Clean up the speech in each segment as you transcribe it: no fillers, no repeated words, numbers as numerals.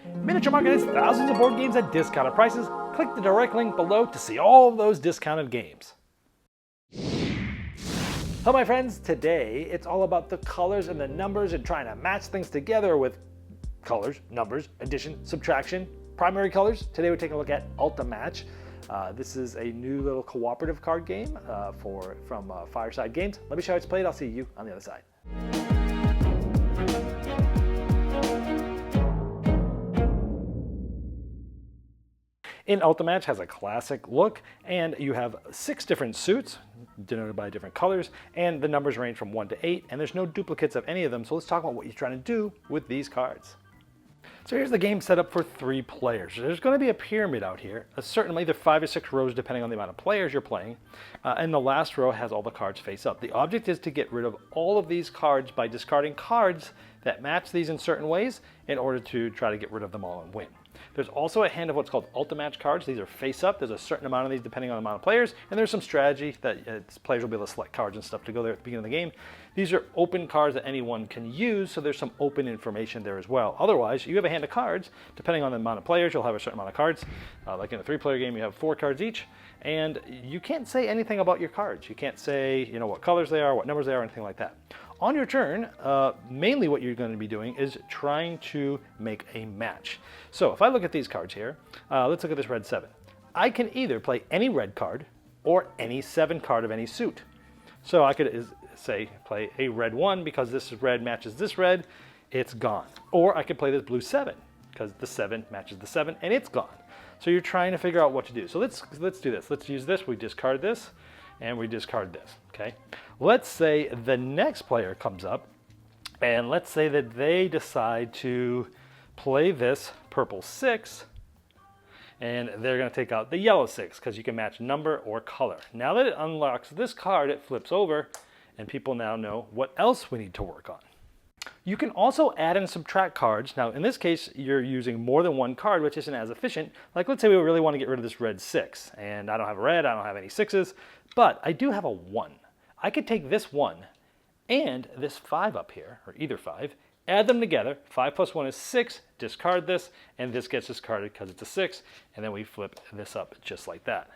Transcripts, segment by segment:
Miniature Market has thousands of board games at discounted prices. Click the direct link below to see all of those discounted games. Hello my friends, today it's all about the colors and the numbers and trying to match things together with colors, numbers, addition, subtraction, primary colors. Today we're taking a look at Ultimatch. This is a new little cooperative card game from Fireside Games. Let me show you how it's played. I'll see you on the other side. In Ultimatch has a classic look, and you have 6 different suits denoted by different colors, and the numbers range from 1 to 8, and there's no duplicates of any of them. So let's talk about what you're trying to do with these cards. So here's the game set up for 3 players. There's going to be a pyramid out here, certainly there are 5 or 6 rows depending on the amount of players you're playing, and the last row has all the cards face up. The object is to get rid of all of these cards by discarding cards that match these in certain ways in order to try to get rid of them all and win. There's also a hand of what's called Ultimatch cards. These are face up. There's a certain amount of these depending on the amount of players, and there's some strategy that players will be able to select cards and stuff to go there at the beginning of the game. These are open cards that anyone can use, so there's some open information there as well. Otherwise, you have a hand of cards. Depending on the amount of players, you'll have a certain amount of cards. Like in a 3-player game, you have 4 cards each, and you can't say anything about your cards. You can't say, what colors they are, what numbers they are, anything like that. On your turn, mainly what you're going to be doing is trying to make a match. So if I look at these cards here, let's look at this red 7. I can either play any red card or any 7 card of any suit. So I could say play a red 1 because this red matches this red, it's gone. Or I could play this blue 7 because the 7 matches the 7 and it's gone. So you're trying to figure out what to do. So let's do this. Let's use this. We discard this and we discard this. Okay. Let's say the next player comes up and let's say that they decide to play this purple 6 and they're going to take out the yellow 6 because you can match number or color. Now that it unlocks this card, it flips over and people now know what else we need to work on. You can also add and subtract cards. Now in this case, you're using more than one card, which isn't as efficient. Like let's say we really want to get rid of this red 6 and I don't have a red, I don't have any 6s, but I do have a 1. I could take this 1 and this 5 up here, or either 5, add them together. 5 plus 1 is 6, discard this, and this gets discarded because it's a 6, and then we flip this up just like that.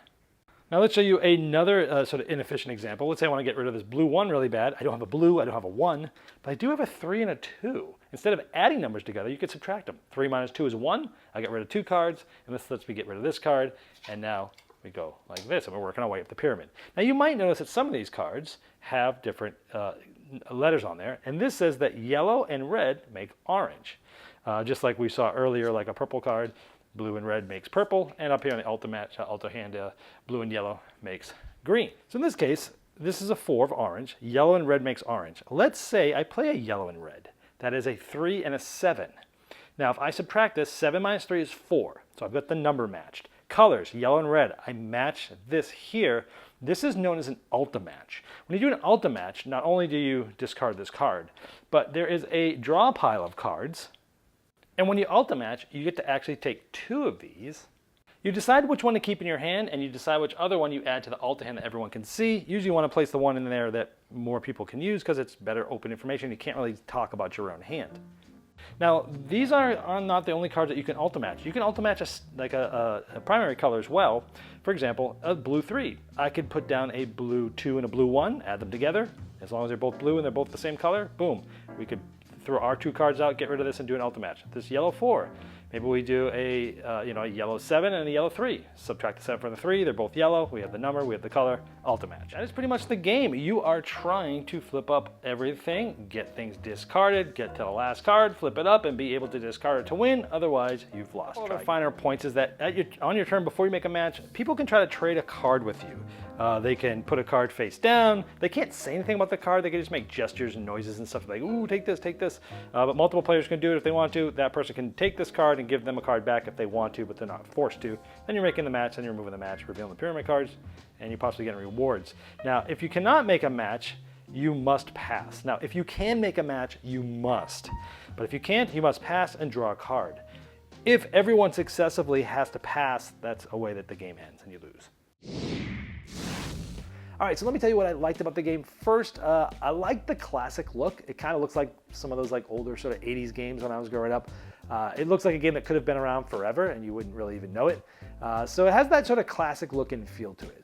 Now let's show you another sort of inefficient example. Let's say I want to get rid of this blue 1 really bad. I don't have a blue, I don't have a 1, but I do have a 3 and a 2. Instead of adding numbers together, you could subtract them. 3 minus 2 is 1. I get rid of 2 cards, and this lets me get rid of this card, and now we go like this, and we're working our way up the pyramid. Now you might notice that some of these cards have different letters on there, and this says that yellow and red make orange. Just like we saw earlier, like a purple card, blue and red makes purple, and up here in the Ultimatch, Ultra hand, blue and yellow makes green. So in this case, this is a 4 of orange, yellow and red makes orange. Let's say I play a yellow and red. That is a 3 and a 7. Now if I subtract this, 7 minus 3 is 4, so I've got the number matched. Colors, yellow and red, I match this here. This is known as an Ultimatch. When you do an Ultimatch, not only do you discard this card, but there is a draw pile of cards. And when you Ultimatch, you get to actually take 2 of these. You decide which one to keep in your hand, and you decide which other one you add to the Ulta hand that everyone can see. Usually you want to place the one in there that more people can use because it's better open information. You can't really talk about your own hand. Now, these are not the only cards that you can Ultimatch. You can Ultimatch a primary color as well. For example, a blue 3. I could put down a blue 2 and a blue 1, add them together. As long as they're both blue and they're both the same color, boom. We could throw our 2 cards out, get rid of this, and do an Ultimatch. This yellow 4. Maybe we do a yellow 7 and a yellow 3. Subtract the 7 from the 3, they're both yellow, we have the number, we have the color, Ultimatch. That is pretty much the game. You are trying to flip up everything, get things discarded, get to the last card, flip it up, and be able to discard it to win, otherwise you've lost. One of the finer points is that on your turn, before you make a match, people can try to trade a card with you. They can put a card face down, they can't say anything about the card, they can just make gestures and noises and stuff like, ooh, take this, but multiple players can do it if they want to. That person can take this card and give them a card back if they want to, but they're not forced to. Then you're making the match, then you're moving the match, revealing the pyramid cards, and you're possibly getting rewards. Now, if you cannot make a match, you must pass. Now, if you can make a match, you must. But if you can't, you must pass and draw a card. If everyone successively has to pass, that's a way that the game ends and you lose. All right, so let me tell you what I liked about the game. First, I liked the classic look. It kind of looks like some of those like older sort of 80s games when I was growing up. It looks like a game that could have been around forever and you wouldn't really even know it. So it has that sort of classic look and feel to it.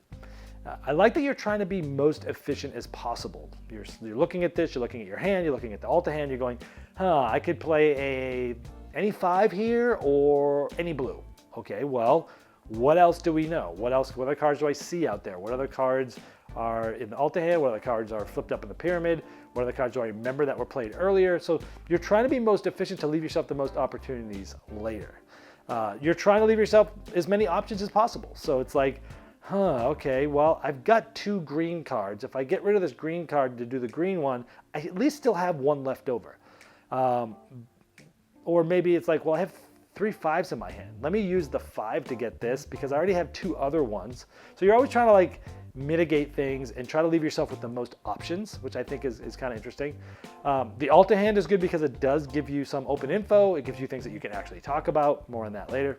I like that you're trying to be most efficient as possible. You're looking at this, you're looking at your hand, you're looking at the Alta hand, you're going, I could play any 5 here or any blue. Okay, well, what else do we know? What other cards do I see out there? What other cards are in the Alta hand? What other cards are flipped up in the pyramid? What other cards do I remember that were played earlier? So you're trying to be most efficient to leave yourself the most opportunities later. You're trying to leave yourself as many options as possible. So it's like, okay, well, I've got 2 green cards. If I get rid of this green card to do the green one, I at least still have 1 left over. Or maybe it's like, well, I have 3 5s in my hand. Let me use the 5 to get this because I already have 2 other ones. So you're always trying to like mitigate things and try to leave yourself with the most options, which I think is kind of interesting. The Alta hand is good because it does give you some open info. It gives you things that you can actually talk about. More on that later.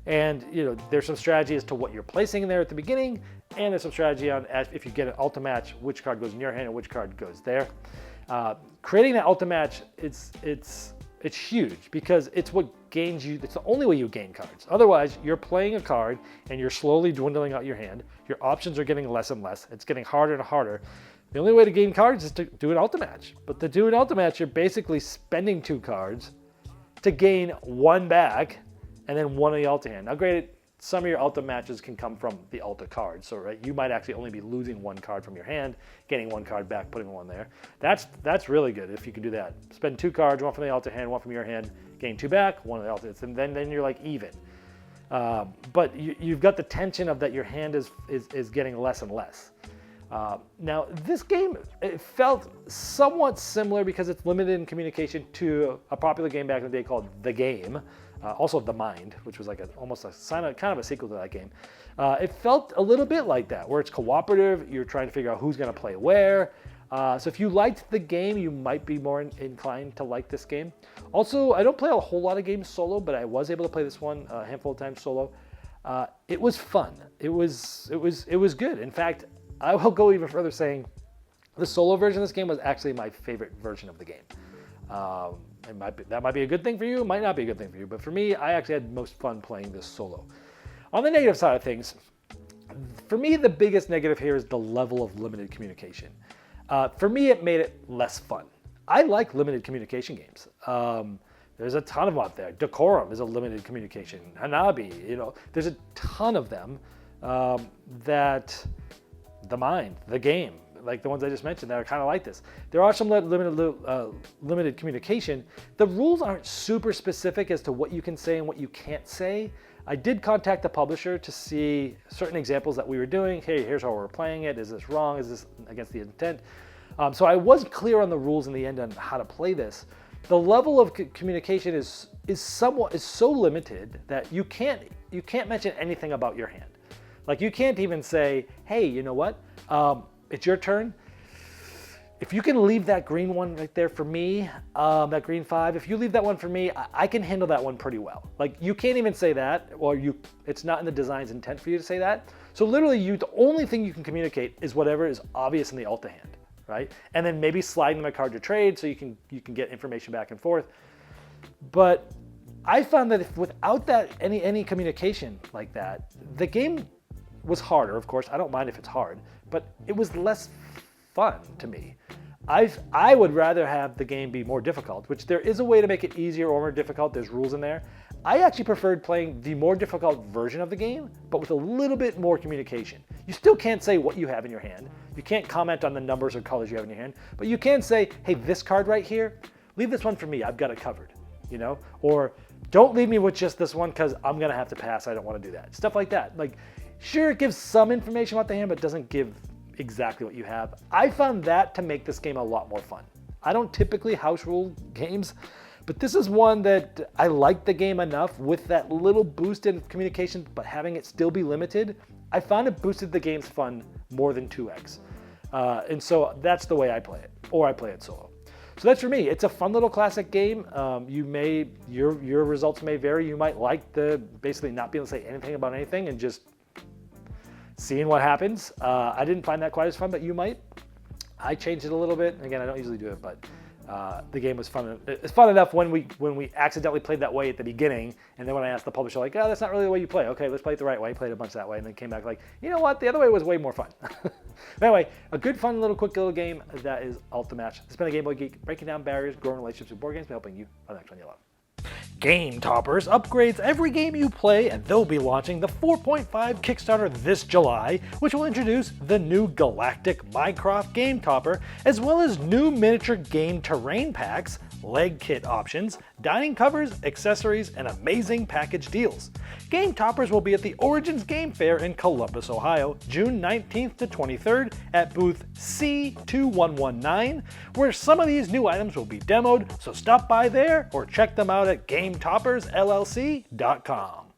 And there's some strategy as to what you're placing in there at the beginning, and there's some strategy on if you get an Ultimatch, which card goes in your hand and which card goes there. Creating that Ultimatch, it's huge because it's what gains you. It's the only way you gain cards. Otherwise, you're playing a card and you're slowly dwindling out your hand. Your options are getting less and less. It's getting harder and harder. The only way to gain cards is to do an Ultimatch. But to do an Ultimatch, you're basically spending 2 cards to gain 1 back. And then 1 of the Alta hand. Now, granted, some of your Alta matches can come from the Alta cards. So, right, you might actually only be losing 1 card from your hand, getting 1 card back, putting 1 there. That's really good if you can do that. Spend 2 cards, 1 from the Alta hand, 1 from your hand, gain 2 back, 1 of the Alta, and then you're like even. But you've got the tension of that your hand is getting less and less. Now, this game, it felt somewhat similar because it's limited in communication to a popular game back in the day called The Game. Also The Mind, which was like almost kind of a sequel to that game. It felt a little bit like that, where it's cooperative. You're trying to figure out who's going to play where. So if you liked the game, you might be more inclined to like this game. Also, I don't play a whole lot of games solo, but I was able to play this one a handful of times solo. It was fun. It was good. In fact, I will go even further saying the solo version of this game was actually my favorite version of the game. That might be a good thing for you, it might not be a good thing for you, but for me, I actually had most fun playing this solo. On the negative side of things, for me, the biggest negative here is the level of limited communication. For me, it made it less fun. I like limited communication games. There's a ton of them out there. Decorum is a limited communication. Hanabi, there's a ton of them that The Mind, The Game, like the ones I just mentioned that are kind of like this. There are some limited communication. The rules aren't super specific as to what you can say and what you can't say. I did contact the publisher to see certain examples that we were doing. Hey, here's how we're playing it. Is this wrong? Is this against the intent? So I was clear on the rules in the end on how to play this. The level of communication is so limited that you can't mention anything about your hand. Like you can't even say, hey, you know what? It's your turn. If you can leave that green one right there for me, that green 5, if you leave that one for me, I can handle that one pretty well. Like you can't even say that, or it's not in the design's intent for you to say that. So literally the only thing you can communicate is whatever is obvious in the Alta hand, right? And then maybe slide them a card to trade so you can get information back and forth. But I found that without that any communication like that, the game was harder, of course. I don't mind if it's hard, but it was less fun to me. I would rather have the game be more difficult, which there is a way to make it easier or more difficult. There's rules in there. I actually preferred playing the more difficult version of the game, but with a little bit more communication. You still can't say what you have in your hand. You can't comment on the numbers or colors you have in your hand, but you can say, hey, this card right here, leave this one for me. I've got it covered, or don't leave me with just this one because I'm going to have to pass. I don't want to do that. Stuff like that. Like, sure, it gives some information about the hand, but doesn't give exactly what you have. I found that to make this game a lot more fun. I don't typically house rule games, but this is one that I liked the game enough with that little boost in communication, but having it still be limited, I found it boosted the game's fun more than 2x. And so that's the way I play it, or I play it solo. So that's for me. It's a fun little classic game. Your results may vary. You might like basically not being able to say anything about anything and just seeing what happens. I didn't find that quite as fun, but you might. I changed it a little bit. Again, I don't usually do it, but The game was fun. It's fun enough when we accidentally played that way at the beginning, and then when I asked the publisher, like, oh, that's not really the way you play. Okay, let's play it the right way. Played a bunch that way, and then came back like, you know what? The other way was way more fun. Anyway, a good, fun, quick little game that is Ultimatch. This has been a Game Boy Geek, breaking down barriers, growing relationships with board games, and helping you on the next one you love. Game Toppers upgrades every game you play, and they'll be launching the 4.5 Kickstarter this July, which will introduce the new Galactic Minecraft Game Topper, as well as new miniature game terrain packs, leg kit options, dining covers, accessories, and amazing package deals. Game Toppers will be at the Origins Game Fair in Columbus, Ohio, June 19th to 23rd at booth C2119, where some of these new items will be demoed, so stop by there or check them out at GameToppersLLC.com.